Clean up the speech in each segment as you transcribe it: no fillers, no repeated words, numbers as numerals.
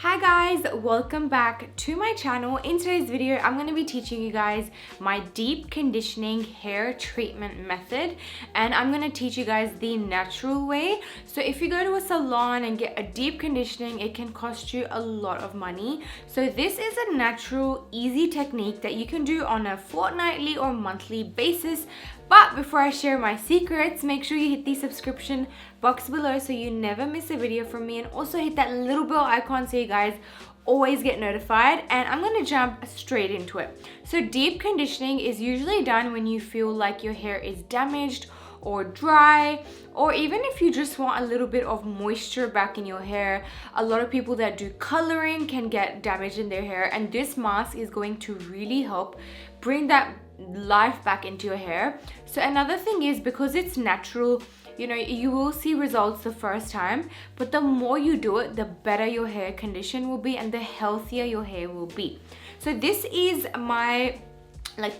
Hi guys, welcome back to my channel. In today's video, I'm going to be teaching you guys my deep conditioning hair treatment method, and I'm going to teach you guys the natural way. So if you go to a salon and get a deep conditioning, it can cost you a lot of money. So this is a natural, easy technique that you can do on a fortnightly or monthly basis. But before I share my secrets, make sure you hit the subscription box below so you never miss a video from me, and also hit that little bell icon so you guys always get notified. And I'm going to jump straight into it. So deep conditioning is usually done when you feel like your hair is damaged or dry, or even if you just want a little bit of moisture back in your hair. A lot of people that do coloring can get damage in their hair, and this mask is going to really help bring that life back into your hair. So another thing is, because it's natural, you will see results the first time, but the more you do it, the better your hair condition will be and the healthier your hair will be. So this is my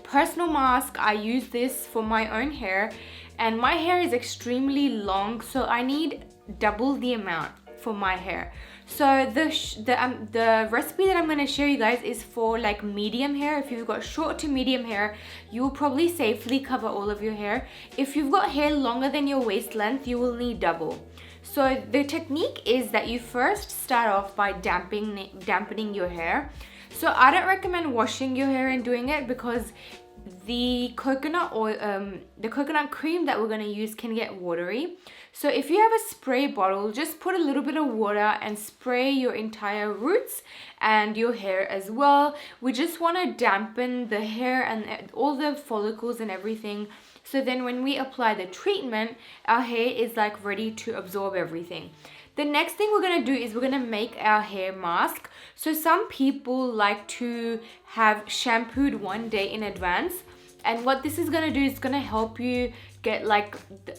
personal mask. I use this for my own hair, and my hair is extremely long, so I need double the amount for my hair. So the recipe that I'm going to share you guys is for medium hair. If you've got short to medium hair, you will probably safely cover all of your hair. If you've got hair longer than your waist length, you will need double. So the technique is that you first start off by dampening your hair. So I don't recommend washing your hair and doing it, because the coconut oil, the coconut cream that we're going to use can get watery. So if you have a spray bottle, just put a little bit of water and spray your entire roots and your hair as well. We just want to dampen the hair and all the follicles and everything, so then when we apply the treatment, our hair is ready to absorb everything. The next thing we're going to do is we're going to make our hair mask. So some people like to have shampooed one day in advance, and what this is going to do is going to help you get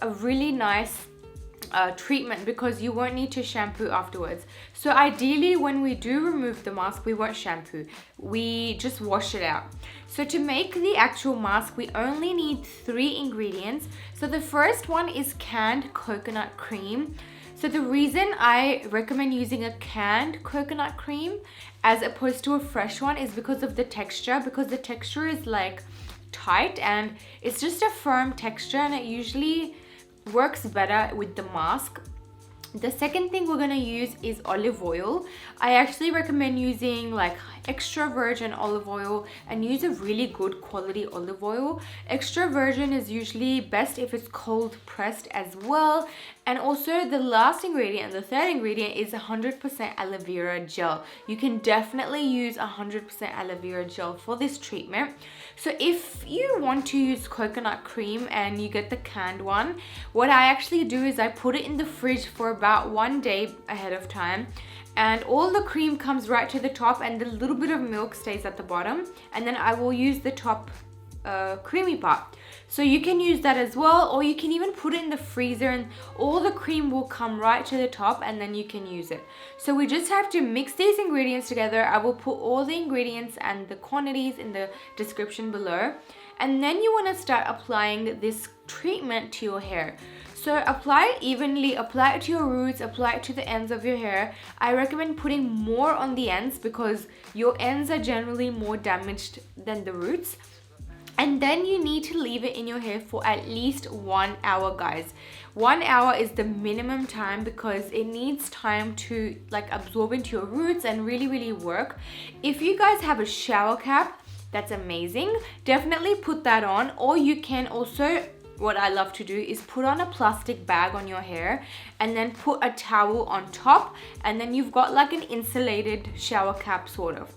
a really nice treatment, because you won't need to shampoo afterwards. So ideally, when we do remove the mask, we won't shampoo, we just wash it out. So to make the actual mask, we only need 3 ingredients. So the first one is canned coconut cream. So the reason I recommend using a canned coconut cream as opposed to a fresh one is because of the texture, because the texture is tight and it's just a firm texture, and it usually works better with the mask. The second thing we're going to use is olive oil. I actually recommend using extra virgin olive oil, and use a really good quality olive oil. Extra virgin is usually best if it's cold pressed as well. And also the last ingredient, the third ingredient, is 100% aloe vera gel. You can definitely use 100% aloe vera gel for this treatment. So if you want to use coconut cream and you get the canned one, what I actually do is I put it in the fridge for about 1 day ahead of time, and all the cream comes right to the top and the little bit of milk stays at the bottom, and then I will use the top creamy part. So you can use that as well, or you can even put it in the freezer and all the cream will come right to the top, and then you can use it. So we just have to mix these ingredients together. I will put all the ingredients and the quantities in the description below. And then you want to start applying this treatment to your hair. So apply it evenly, apply it to your roots, apply it to the ends of your hair. I recommend putting more on the ends because your ends are generally more damaged than the roots. And then you need to leave it in your hair for at least 1 hour, guys. 1 hour is the minimum time, because it needs time to absorb into your roots and really work. If you guys have a shower cap, that's amazing. Definitely put that on. Or you can also, what I love to do is put on a plastic bag on your hair and then put a towel on top, and then you've got an insulated shower cap sort of.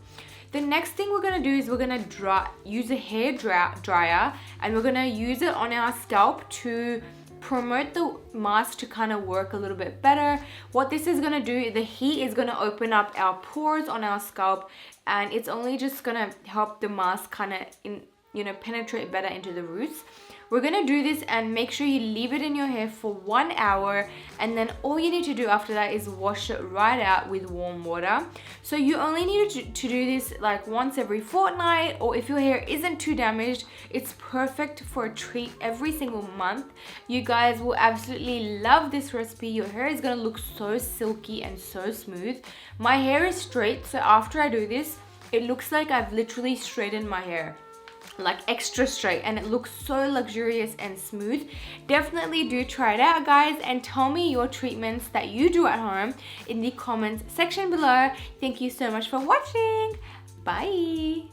The next thing we're going to do is we're going to use a hair dryer, and we're going to use it on our scalp to promote the mask to kind of work a little bit better. What this is going to do, the heat is going to open up our pores on our scalp, and it's only just going to help the mask kind of penetrate better into the roots. We're gonna do this and make sure you leave it in your hair for 1 hour, and then all you need to do after that is wash it right out with warm water. So you only need to do this like once every fortnight, or if your hair isn't too damaged, it's perfect for a treat every single month. You guys will absolutely love this recipe. Your hair is gonna look so silky and so smooth. My hair is straight, so after I do this, it looks like I've literally straightened my hair, like extra straight, and it looks so luxurious and smooth. Definitely do try it out, guys, and tell me your treatments that you do at home in the comments section below. Thank you so much for watching. Bye.